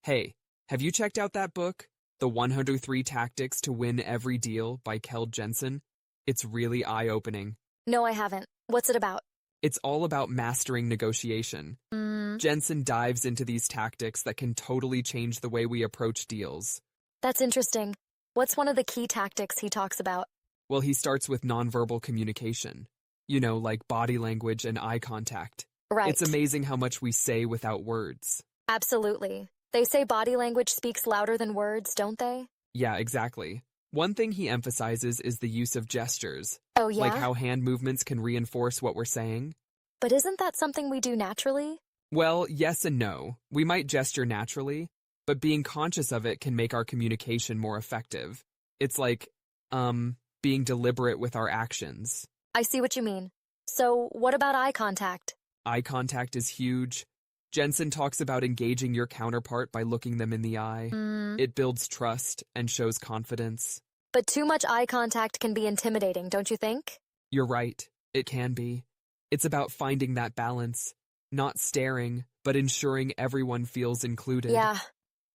Hey, have you checked out that book, The 103 Tactics to Win Every Deal by Keld Jensen? It's really eye-opening. No, I haven't. What's it about? It's all about mastering negotiation. Jensen dives into these tactics that can totally change the way we approach deals. That's interesting. What's one of the key tactics he talks about? Well, he starts with nonverbal communication. You know, like body language and eye contact. Right. It's amazing how much we say without words. Absolutely. They say body language speaks louder than words, don't they? Yeah, exactly. One thing he emphasizes is the use of gestures. Oh, yeah? Like how hand movements can reinforce what we're saying. But isn't that something we do naturally? Well, yes and no. We might gesture naturally, but being conscious of it can make our communication more effective. It's like, being deliberate with our actions. I see what you mean. So, what about eye contact? Eye contact is huge. Jensen talks about engaging your counterpart by looking them in the eye. It builds trust and shows confidence. But too much eye contact can be intimidating, don't you think? You're right, it can be. It's about finding that balance, not staring, but ensuring everyone feels included. Yeah.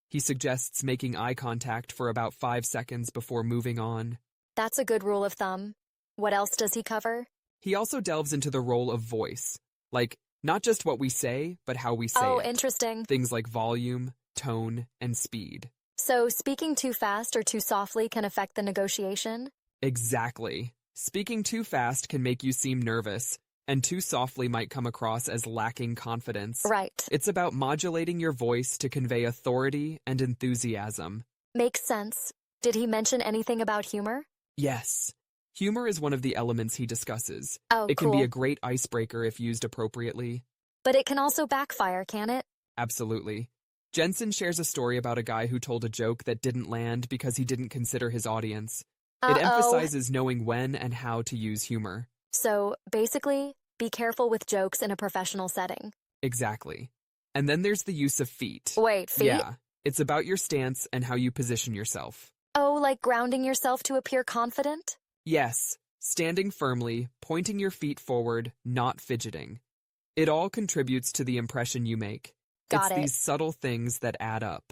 He suggests making eye contact for about 5 seconds before moving on. That's a good rule of thumb. What else does he cover? He also delves into the role of voice, like not just what we say, but how we say Oh, it. interesting. Things like volume, tone, and speed. So, speaking too fast or too softly can affect the negotiation? Exactly. Speaking too fast can make you seem nervous, and too softly might come across as lacking confidence. Right. It's about modulating your voice to convey authority and enthusiasm. Makes sense. Did he mention anything about humor? Yes. Humor is one of the elements he discusses. Oh, It can cool. be a great icebreaker if used appropriately. But it can also backfire, can it? Absolutely. Jensen shares a story about a guy who told a joke that didn't land because he didn't consider his audience. It emphasizes knowing when and how to use humor. So, basically, be careful with jokes in a professional setting. Exactly. And then there's the use of feet. Wait, feet? Yeah. It's about your stance and how you position yourself. Oh, like grounding yourself to appear confident? Yes. Standing firmly, pointing your feet forward, not fidgeting. It all contributes to the impression you make. Got It's it. these subtle things that add up.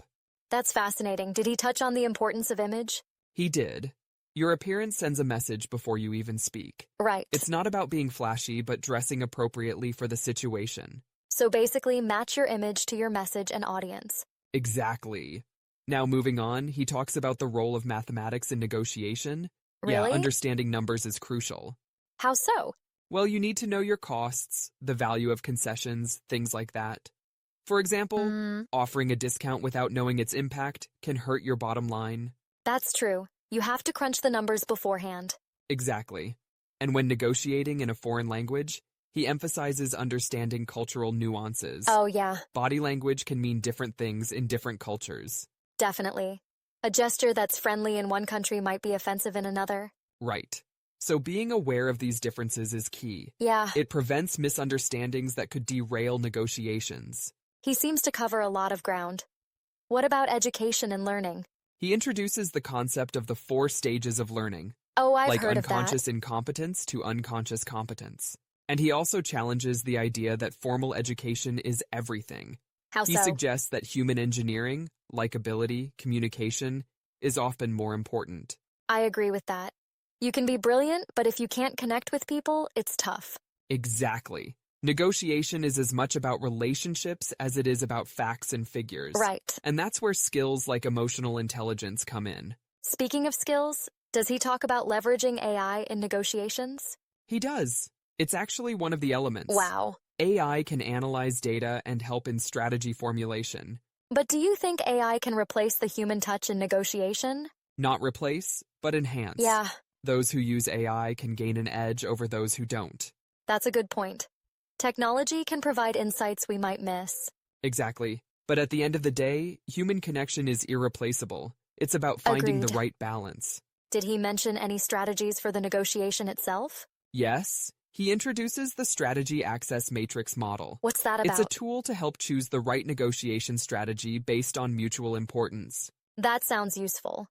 That's fascinating. Did he touch on the importance of image? He did. Your appearance sends a message before you even speak. Right. It's not about being flashy, but dressing appropriately for the situation. So basically, match your image to your message and audience. Exactly. Now moving on, he talks about the role of mathematics in negotiation. Really? Yeah, understanding numbers is crucial. How so? Well, you need to know your costs, the value of concessions, things like that. For example, offering a discount without knowing its impact can hurt your bottom line. That's true. You have to crunch the numbers beforehand. Exactly. And when negotiating in a foreign language, he emphasizes understanding cultural nuances. Oh, yeah, Body language can mean different things in different cultures. definitely. A gesture that's friendly in one country might be offensive in another. Right. So being aware of these differences is key. Yeah, It prevents misunderstandings that could derail negotiations. he seems to cover a lot of ground. What about education and learning? He introduces the concept of the 4 stages of learning, Oh, I've like heard of that. unconscious incompetence to unconscious competence. And he also challenges the idea that formal education is everything. How He so? suggests that human engineering, likability, communication, is often more important. I agree with that. You can be brilliant, but if you can't connect with people, it's tough. Exactly. Negotiation is as much about relationships as it is about facts and figures. Right. And that's where skills like emotional intelligence come in. Speaking of skills, does he talk about leveraging AI in negotiations? He does. It's actually one of the elements. Wow. AI can analyze data and help in strategy formulation. But do you think AI can replace the human touch in negotiation? Not replace, but enhance. Yeah, Those who use AI can gain an edge over those who don't. that's a good point. Technology can provide insights we might miss. Exactly. But at the end of the day, human connection is irreplaceable. It's about finding the Agreed. right balance. Did he mention any strategies for the negotiation itself? Yes, he introduces the strategy access matrix model. What's that It's about? a tool to help choose the right negotiation strategy based on mutual importance. That sounds useful.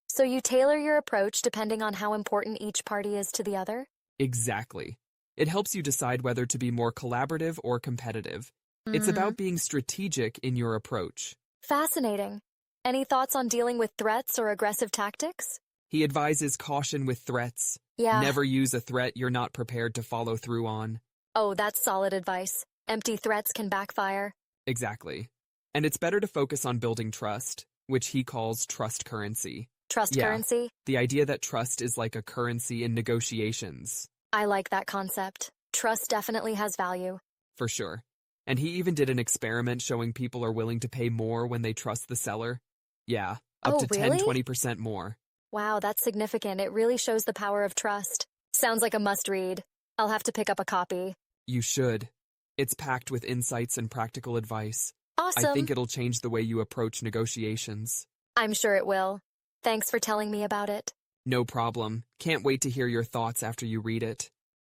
So you tailor your approach depending on how important each party is to the other? Exactly. It helps you decide whether to be more collaborative or competitive. It's about being strategic in your approach. Fascinating. Any thoughts on dealing with threats or aggressive tactics? He advises caution with threats. Yeah. Never use a threat you're not prepared to follow through on. Oh, that's solid advice. Empty threats can backfire. Exactly. And it's better to focus on building trust, which he calls trust currency. Trust Yeah. currency? The idea that trust is like a currency in negotiations. I like that concept. Trust definitely has value. For sure. And he even did an experiment showing people are willing to pay more when they trust the seller. Yeah, up Oh, to really? 10-20% more. Wow, that's significant. It really shows the power of trust. Sounds like a must-read. I'll have to pick up a copy. You should. It's packed with insights and practical advice. Awesome. I think it'll change the way you approach negotiations. I'm sure it will. Thanks for telling me about it. No problem. Can't wait to hear your thoughts after you read it.